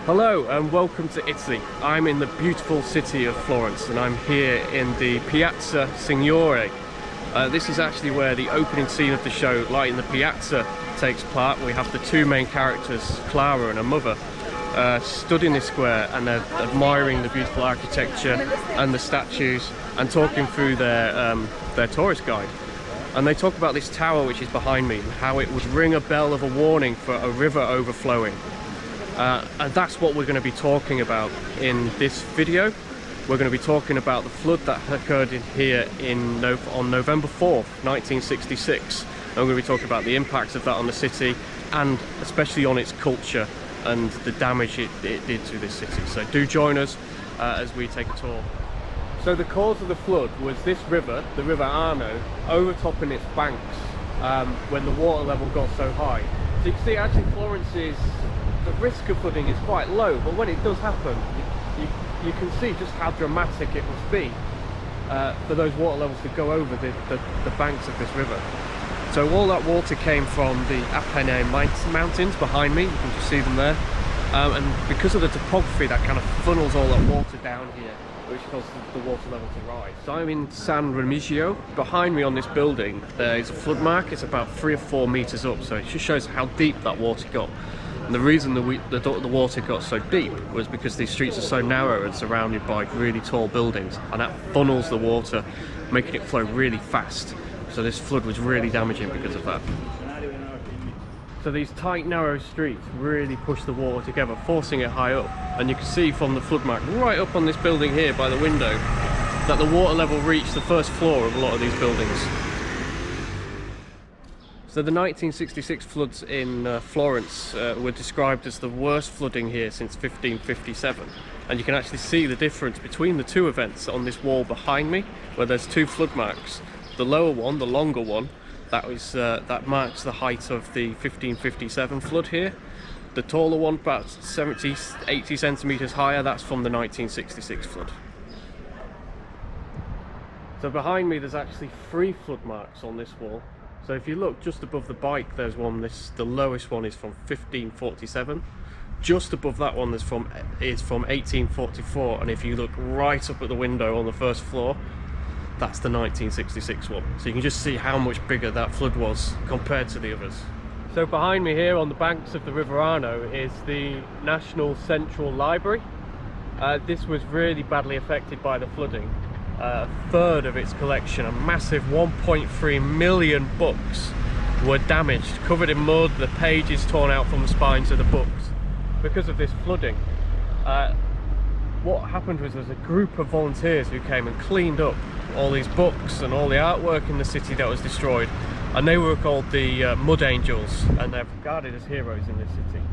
Hello and welcome to Italy. I'm in the beautiful city of Florence and I'm here in the Piazza Signore. This is actually where the opening scene of the show, Light in the Piazza, takes part. We have the two main characters, Clara and her mother, stood in this square and they're admiring the beautiful architecture and the statues and talking through their tourist guide. And they talk about this tower which is behind me and how it would ring a bell of a warning for a river overflowing. And that's what we're going to be talking about in this video. We're going to be talking about the flood that occurred in here on November 4th, 1966. And we're going to be talking about the impacts of that on the city and especially on its culture and the damage it did to this city. So do join us as we take a tour. So the cause of the flood was this river, the River Arno, overtopping its banks when the water level got so high. So you can see actually the risk of flooding is quite low, but when it does happen, you can see just how dramatic it must be for those water levels to go over the banks of this river. So all that water came from the Apennine mountains behind me, you can just see them there, and because of the topography that kind of funnels all that water down here, which causes the water level to rise. So I'm in San Remigio. Behind me on this building there is a flood mark. It's about 3 or 4 meters up, so it just shows how deep that water got. And the reason the water got so deep was because these streets are so narrow and surrounded by really tall buildings, and that funnels the water, making it flow really fast. So this flood was really damaging because of that. So these tight, narrow streets really push the water together, forcing it high up. And you can see from the flood mark right up on this building here by the window that the water level reached the first floor of a lot of these buildings. So the 1966 floods in Florence were described as the worst flooding here since 1557. And you can actually see the difference between the two events on this wall behind me, where there's 2 flood marks. The lower one, the longer one, that marks the height of the 1557 flood here. The taller one, about 70-80 centimeters higher, that's from the 1966 flood. So behind me there's actually 3 flood marks on this wall. So if you look just above the bike, there's one. The lowest one is from 1547. Just above that one is from 1844, and if you look right up at the window on the first floor, that's the 1966 one. So you can just see how much bigger that flood was compared to the others. So behind me here on the banks of the River Arno is the National Central Library. This was really badly affected by the flooding. A third of its collection, a massive 1.3 million books, were damaged, covered in mud, the pages torn out from the spines of the books because of this flooding. What happened was there's a group of volunteers who came and cleaned up all these books and all the artwork in the city that was destroyed, and they were called the Mud Angels, and they're regarded as heroes in this city.